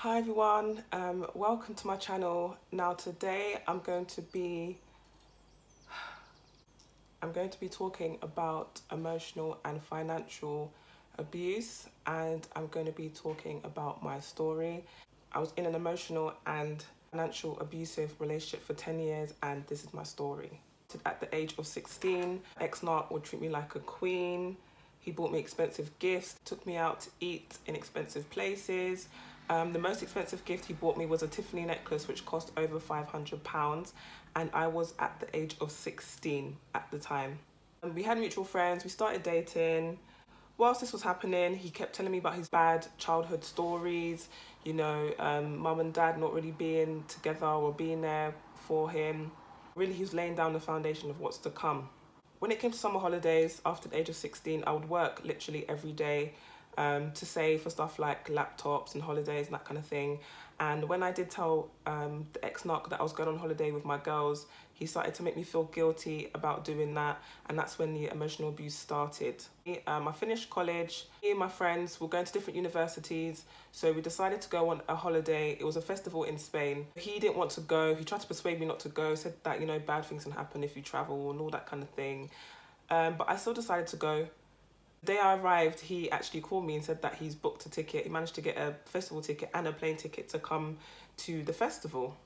Hi everyone, welcome to my channel. Now today I'm going to be talking about emotional and financial abuse, and I'm going to be talking about my story. I was in an emotional and financial abusive relationship for 10 years, and this is my story. At the age of 16, ex-narc would treat me like a queen. He bought me expensive gifts, took me out to eat in expensive places. The most expensive gift he bought me was a Tiffany necklace, which cost over £500, and I was at the age of 16 at the time. We had mutual friends, we started dating. Whilst this was happening, he kept telling me about his bad childhood stories, mum and dad not really being together or being there for him. Really, he was laying down the foundation of what's to come. When it came to summer holidays, after the age of 16, I would work literally every day to save for stuff like laptops and holidays and that kind of thing. And when I did tell the ex-narc that I was going on holiday with my girls, he started to make me feel guilty about doing that, and that's when the emotional abuse started. I finished college. Me and my friends were going to different universities, so we decided to go on a holiday. It was a festival in Spain. He didn't want to go. He tried to persuade me not to go, said that, bad things can happen if you travel and all that kind of thing. But I still decided to go. The day I arrived, he actually called me and said that he's booked a ticket. He managed to get a festival ticket and a plane ticket to come to the festival.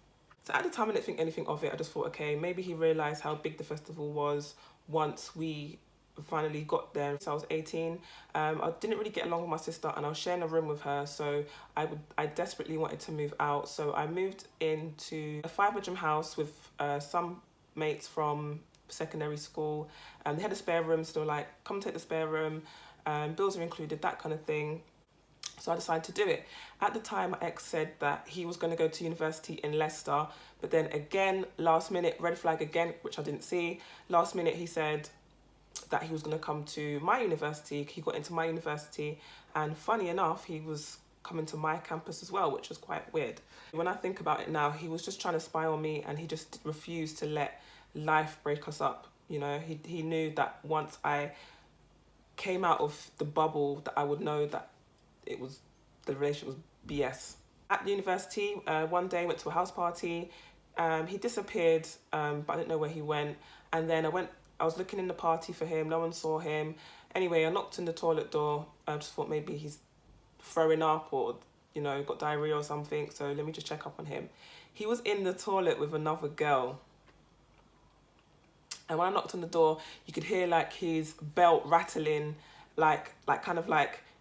So at the time, I didn't think anything of it. I just thought, okay, maybe he realised how big the festival was once we finally got there. So I was 18. I didn't really get along with my sister, and I was sharing a room with her. So I desperately wanted to move out. So I moved into a 5-bedroom house with some mates from secondary school. They had a spare room, so they were like, come take the spare room. Bills are included, that kind of thing. So I decided to do it. At the time, my ex said that he was going to go to university in Leicester. But then again, last minute, red flag again, which I didn't see. Last minute, he said that he was going to come to my university. He got into my university. And funny enough, he was coming to my campus as well, which was quite weird. When I think about it now, he was just trying to spy on me, and he just refused to let life break us up. He knew that once I came out of the bubble, that I would know that the relationship was BS. At the university, one day I went to a house party. He disappeared, but I didn't know where he went. And then I was looking in the party for him. No one saw him. Anyway, I knocked on the toilet door. I just thought maybe he's throwing up or, got diarrhea or something. So let me just check up on him. He was in the toilet with another girl. And when I knocked on the door, you could hear like his belt rattling, like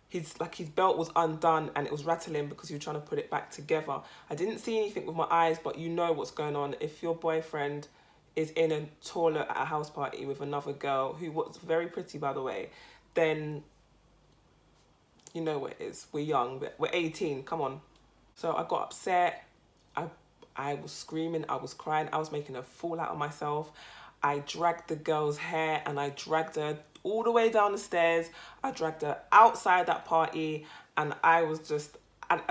his belt was undone and it was rattling because he was trying to put it back together. I didn't see anything with my eyes, but you know what's going on. If your boyfriend is in a toilet at a house party with another girl, who was very pretty, by the way, then you know what it is. We're young, we're 18, come on. So I got upset. I was screaming, I was crying, I was making a fool out of myself. I dragged the girl's hair and I dragged her all the way down the stairs. I dragged her outside that party, and I just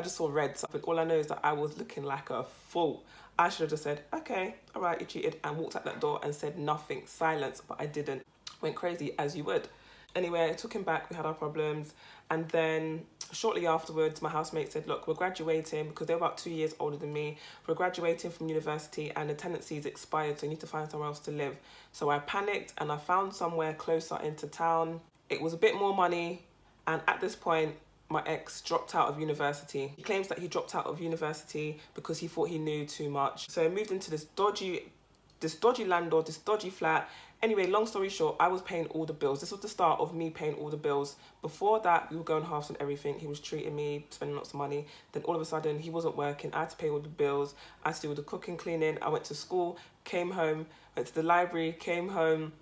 saw red. So all I know is that I was looking like a fool. I should have just said, okay, all right, you cheated, and walked out that door and said nothing, silence, but I didn't. Went crazy, as you would. Anyway, I took him back, we had our problems, and then shortly afterwards, my housemate said, look, we're graduating, because they were about 2 years older than me. We're graduating from university and the tenancy is expired, so you need to find somewhere else to live. So I panicked and I found somewhere closer into town. It was a bit more money, and at this point, my ex dropped out of university. He claims that he dropped out of university because he thought he knew too much. So I moved into this dodgy landlord, this dodgy flat. Anyway, long story short, I was paying all the bills. This was the start of me paying all the bills. Before that, we were going halves on everything. He was treating me, spending lots of money. Then all of a sudden, he wasn't working. I had to pay all the bills. I had to do all the cooking, cleaning. I went to school, came home, went to the library, came home,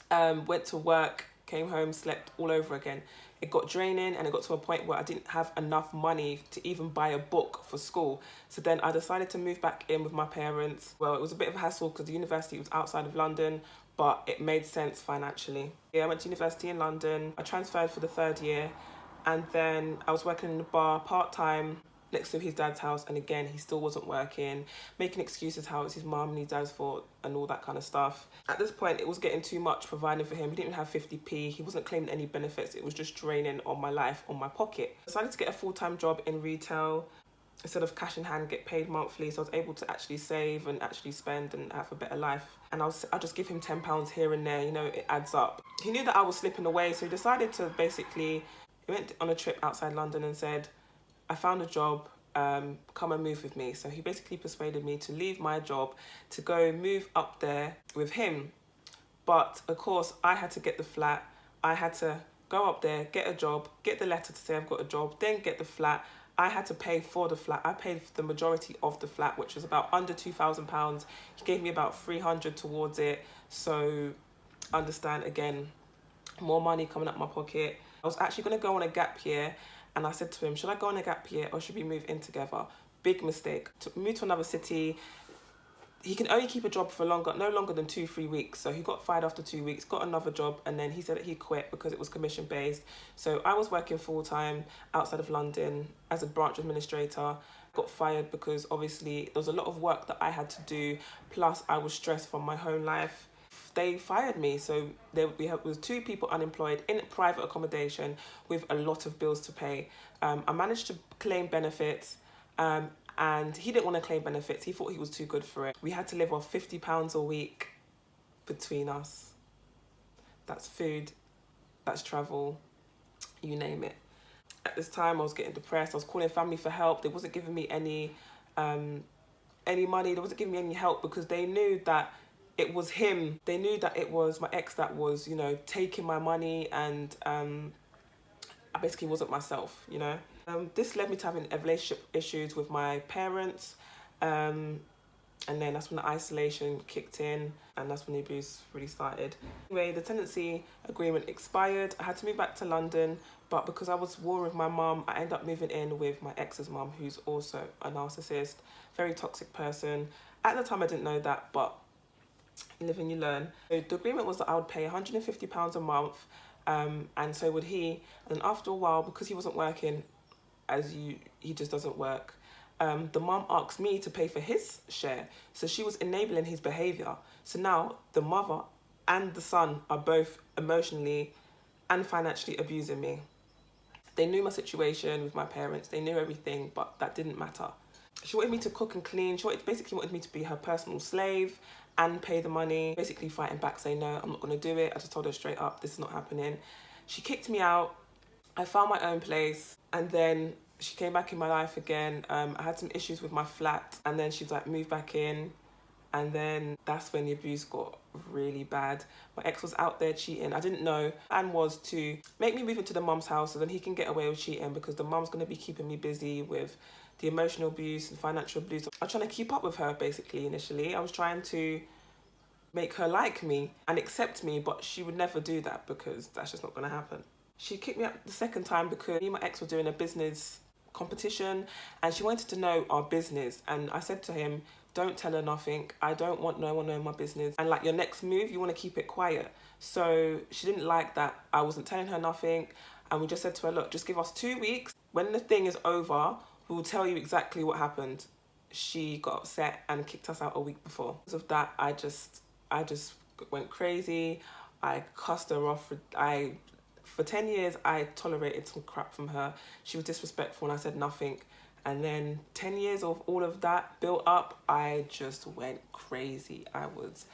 went to work, came home, slept all over again. It got draining, and it got to a point where I didn't have enough money to even buy a book for school. So then I decided to move back in with my parents. Well, it was a bit of a hassle because the university was outside of London, but it made sense financially. Yeah, I went to university in London. I transferred for the 3rd year, and then I was working in a bar part-time next to his dad's house, and again, he still wasn't working, making excuses how it's his mum and his dad's fault and all that kind of stuff. At this point, it was getting too much providing for him. He didn't even have 50p. He wasn't claiming any benefits. It was just draining on my life, on my pocket. I decided to get a full-time job in retail. instead of cash in hand, get paid monthly. So I was able to actually save and actually spend and have a better life. And I'll just give him £10 here and there, you know, it adds up. He knew that I was slipping away, so he decided to basically, he went on a trip outside London and said, I found a job, come and move with me. So he basically persuaded me to leave my job to go move up there with him. But of course, I had to get the flat. I had to go up there, get a job, get the letter to say I've got a job, then get the flat. I had to pay for the flat. I paid for the majority of the flat, which was about under £2,000. He gave me about 300 towards it. So understand, again, more money coming out my pocket. I was actually going to go on a gap year, and I said to him, should I go on a gap year or should we move in together? Big mistake. To move to another city, he can only keep a job for no longer than 2-3 weeks. So he got fired after 2 weeks, got another job, and then he said that he quit because it was commission based. So I was working full time outside of London as a branch administrator. Got fired because obviously there was a lot of work that I had to do, plus I was stressed from my home life. They fired me, so we was 2 people unemployed in private accommodation with a lot of bills to pay. I managed to claim benefits, and he didn't want to claim benefits. He thought he was too good for it. We had to live off £50 a week between us. That's food, that's travel, you name it. At this time, I was getting depressed. I was calling family for help. They wasn't giving me any money. They wasn't giving me any help because they knew that it was him. They knew that it was my ex that was, you know, taking my money, and I basically wasn't myself, you know. This led me to having relationship issues with my parents, and then that's when the isolation kicked in, and that's when the abuse really started. Anyway, the tenancy agreement expired. I had to move back to London, but because I was warring with my mum, I ended up moving in with my ex's mum, who's also a narcissist, very toxic person. At the time, I didn't know that, but you live and you learn. So the agreement was that I would pay £150 a month, and so would he. And after a while, because he wasn't working, he just doesn't work, the mum asked me to pay for his share. So she was enabling his behaviour. So now the mother and the son are both emotionally and financially abusing me. They knew my situation with my parents. They knew everything, but that didn't matter. She wanted me to cook and clean. She basically wanted me to be her personal slave and pay the money. Basically fighting back, saying, no, I'm not going to do it. I just told her straight up, this is not happening. She kicked me out. I found my own place, and then she came back in my life again. I had some issues with my flat, and then she was like, move back in. And then that's when the abuse got really bad. My ex was out there cheating. I didn't know. And was to make me move into the mum's house so then he can get away with cheating, because the mum's going to be keeping me busy with the emotional abuse and financial abuse. I was trying to keep up with her, basically, initially. I was trying to make her like me and accept me, but she would never do that because that's just not going to happen. She kicked me out the second time because me and my ex were doing a business competition, and she wanted to know our business, and I said to him, don't tell her nothing. I don't want no one knowing my business, and like, your next move, you want to keep it quiet. So she didn't like that I wasn't telling her nothing, and we just said to her, look, just give us 2 weeks. When the thing is over, we will tell you exactly what happened. She got upset and kicked us out a week before. Because of that, I just went crazy. I cussed her off. For 10 years, I tolerated some crap from her. She was disrespectful and I said nothing. And then 10 years of all of that built up, I just went crazy. I was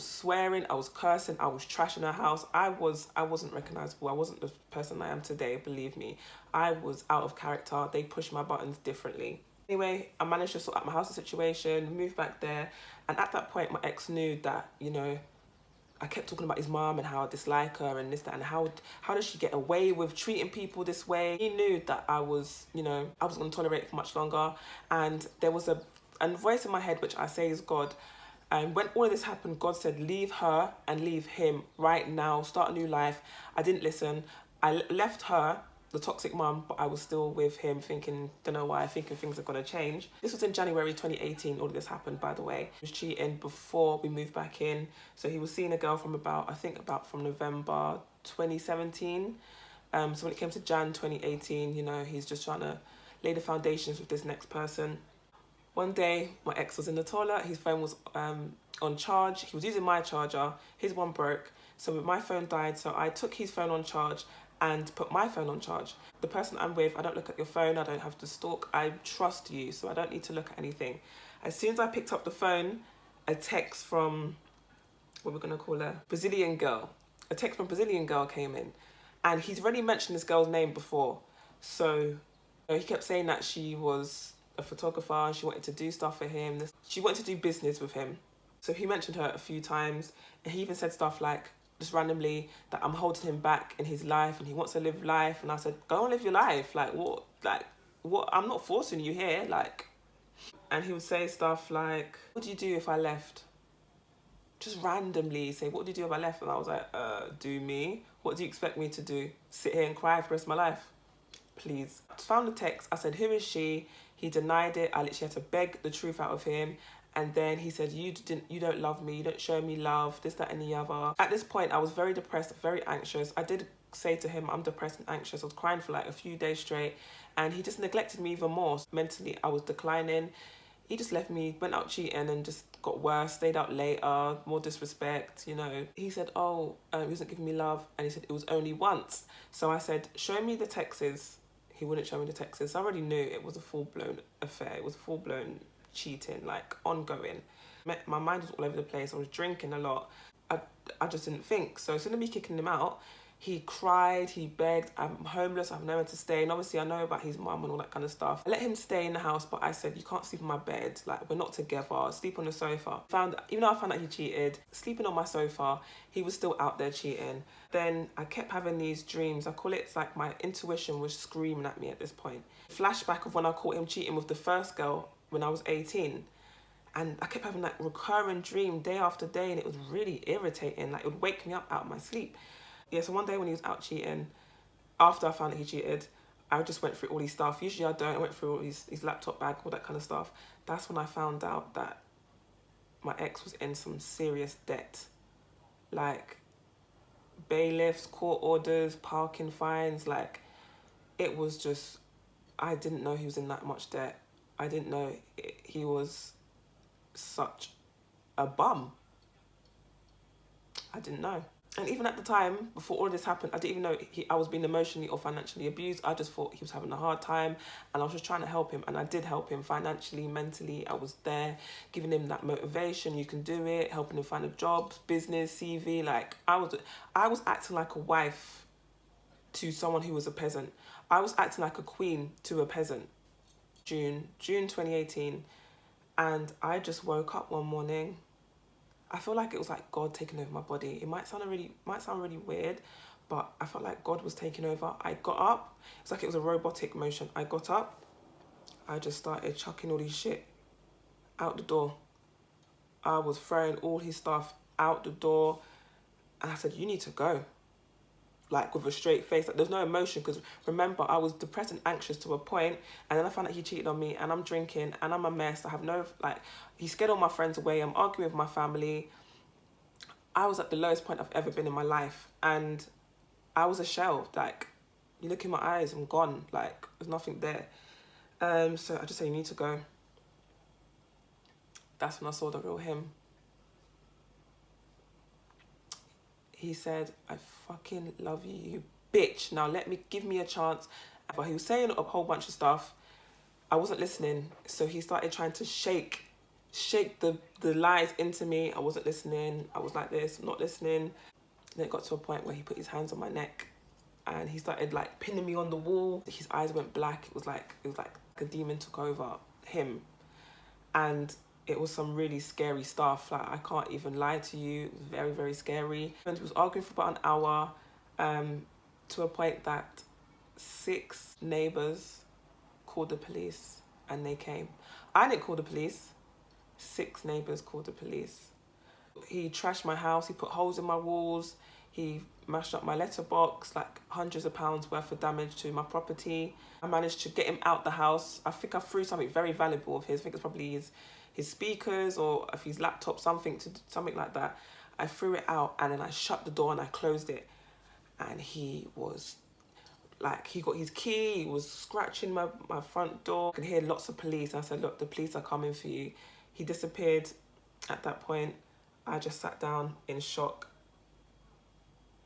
swearing, I was cursing, I was trashing her house. I wasn't recognizable. I wasn't the person I am today, believe me. I was out of character. They pushed my buttons differently. Anyway, I managed to sort out my house situation, moved back there. And at that point, my ex knew that, you know, I kept talking about his mom and how I dislike her and this, that, and how does she get away with treating people this way? He knew that I was, you know, I was going to tolerate it for much longer. And there was a voice in my head, which I say is God. And when all of this happened, God said, leave her and leave him right now, start a new life. I didn't listen. I left her, the toxic mum, but I was still with him thinking, don't know why, thinking things are going to change. This was in January 2018, all of this happened, by the way. He was cheating before we moved back in. So he was seeing a girl from from November 2017. So when it came to Jan 2018, you know, he's just trying to lay the foundations with this next person. One day, my ex was in the toilet, his phone was on charge. He was using my charger, his one broke. So my phone died, so I took his phone on charge and put my phone on charge. The person I'm with, I don't look at your phone, I don't have to stalk, I trust you, so I don't need to look at anything. As soon as I picked up the phone, a text from, what we're gonna call her, Brazilian girl. A text from Brazilian girl came in, and he's already mentioned this girl's name before. So he kept saying that she was a photographer and she wanted to do stuff for him. She wanted to do business with him. So he mentioned her a few times, and he even said stuff like, just randomly, that I'm holding him back in his life and he wants to live life. And I said, go and live your life. Like, what? I'm not forcing you here. Like, and he would say stuff like, what do you do if I left? Just randomly say, what do you do if I left? And I was like, do me? What do you expect me to do? Sit here and cry for the rest of my life? Please. I found the text. I said, who is she? He denied it. I literally had to beg the truth out of him. And then he said, you don't love me. You don't show me love. This, that, and the other. At this point, I was very depressed, very anxious. I did say to him, I'm depressed and anxious. I was crying for like a few days straight. And he just neglected me even more. Mentally, I was declining. He just left me, went out cheating and just got worse, stayed out later, more disrespect, you know. He said, he wasn't giving me love. And he said, it was only once. So I said, show me the texts. He wouldn't show me the texts. I already knew it was a full-blown affair. It was full-blown cheating, like ongoing. My mind was all over the place. I was drinking a lot. I just didn't think. So instead of me kicking him out, he cried, he begged, I'm homeless, I have nowhere to stay. And obviously I know about his mum and all that kind of stuff. I let him stay in the house, but I said, you can't sleep in my bed. Like, we're not together. Sleep on the sofa. Even though I found out he cheated, sleeping on my sofa, he was still out there cheating. Then I kept having these dreams. I call it, it's like my intuition was screaming at me at this point. Flashback of when I caught him cheating with the first girl when I was 18. And I kept having that recurring dream day after day, and it was really irritating. Like, it would wake me up out of my sleep. Yeah, so one day when he was out cheating, after I found that he cheated, I just went through all his stuff. Usually I don't. I went through all his laptop bag, all that kind of stuff. That's when I found out that my ex was in some serious debt. Like, bailiffs, court orders, parking fines. Like, it was just, I didn't know he was in that much debt. I didn't know he was such a bum. I didn't know. And even at the time, before all this happened, I didn't even know I was being emotionally or financially abused. I just thought he was having a hard time, and I was just trying to help him. And I did help him financially, mentally. I was there, giving him that motivation. You can do it, helping him find a job, business, CV. Like, I was acting like a wife to someone who was a peasant. I was acting like a queen to a peasant. June 2018, and I just woke up one morning. I feel like it was like God taking over my body. It might sound really weird, but I felt like God was taking over. I got up. It's like it was a robotic motion. I got up. I just started chucking all his shit out the door. I was throwing all his stuff out the door, and I said, you need to go. Like, with a straight face. Like, there's no emotion, because remember, I was depressed and anxious to a point, and then I found out he cheated on me, and I'm drinking, and I'm a mess. I have no, like, he scared all my friends away. I'm arguing with my family. I was at the lowest point I've ever been in my life, and I was a shell. Like, you look in my eyes, I'm gone. Like, there's nothing there. So I just said, you need to go. That's when I saw the real him. He said, I fucking love you, you bitch. Now give me a chance. But he was saying a whole bunch of stuff. I wasn't listening. So he started trying to shake the lies into me. I wasn't listening. I was like this, not listening. Then it got to a point where he put his hands on my neck, and he started like pinning me on the wall. His eyes went black. It was like a demon took over him. And it was some really scary stuff. Like, I can't even lie to you. It was very, very scary. And he was arguing for about an hour, to a point that 6 neighbours called the police, and they came. I didn't call the police. 6 neighbours called the police. He trashed my house. He put holes in my walls. He mashed up my letterbox, like hundreds of pounds worth of damage to my property. I managed to get him out the house. I think I threw something very valuable of his. I think it's probably his speakers or if his laptop, something like that. I threw it out, and then I shut the door and I closed it. And he was like, he got his key. He was scratching my front door. I could hear lots of police. I said, look, the police are coming for you. He disappeared. At that point, I just sat down in shock.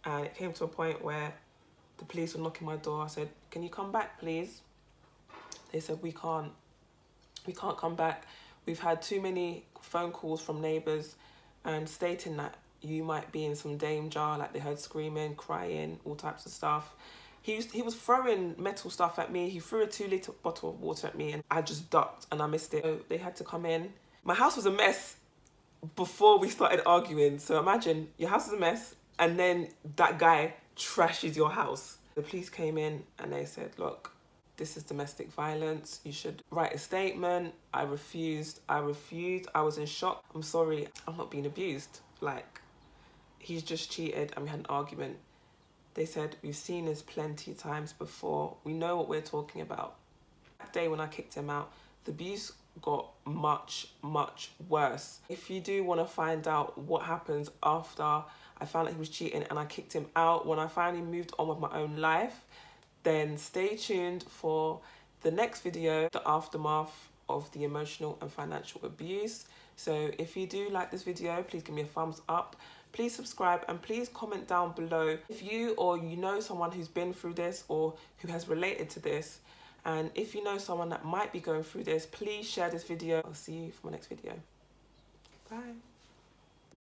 And it came to a point where The police were knocking my door. I said, can you come back, please? They said, we can't come back. We've had too many phone calls from neighbours and stating that you might be in some danger, like they heard screaming, crying, all types of stuff. He was throwing metal stuff at me. He threw a 2-litre bottle of water at me and I just ducked and I missed it. So they had to come in. My house was a mess before we started arguing. So imagine your house is a mess and then that guy trashes your house. The police came in and they said, look, this is domestic violence. You should write a statement. I refused. I was in shock. I'm sorry. I'm not being abused. Like, he's just cheated and we had an argument. They said, we've seen this plenty of times before. We know what we're talking about. That day when I kicked him out, the abuse got much, much worse. If you do want to find out what happens after I found out he was cheating and I kicked him out, when I finally moved on with my own life, then stay tuned for the next video, the aftermath of the emotional and financial abuse. So if you do like this video, please give me a thumbs up. Please subscribe and please comment down below if you or you know someone who's been through this or who has related to this. And if you know someone that might be going through this, please share this video. I'll see you for my next video. Bye.